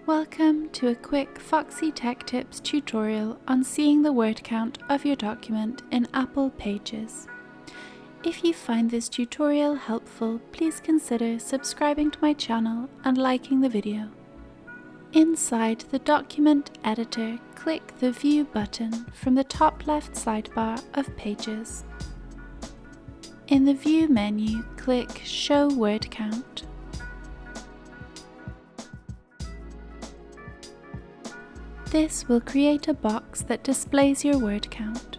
Welcome to a quick Foxy Tech Tips tutorial on seeing the word count of your document in Apple Pages. If you find this tutorial helpful, please consider subscribing to my channel and liking the video. Inside the document editor, click the View button from the top left sidebar of Pages. In the View menu, click Show Word Count. This will create a box that displays your word count.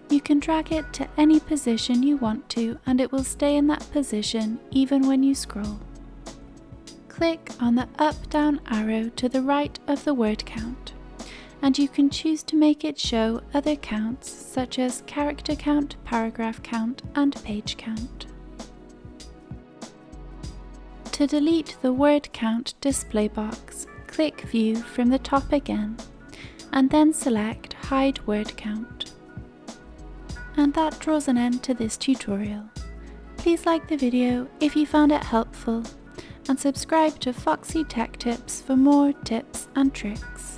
You can drag it to any position you want to, and it will stay in that position even when you scroll. Click on the up-down arrow to the right of the word count, and you can choose to make it show other counts such as character count, paragraph count, and page count. To delete the word count display box, click View from the top again, and then select Hide Word Count. And that draws an end to this tutorial. Please like the video if you found it helpful, and subscribe to Foxy Tech Tips for more tips and tricks.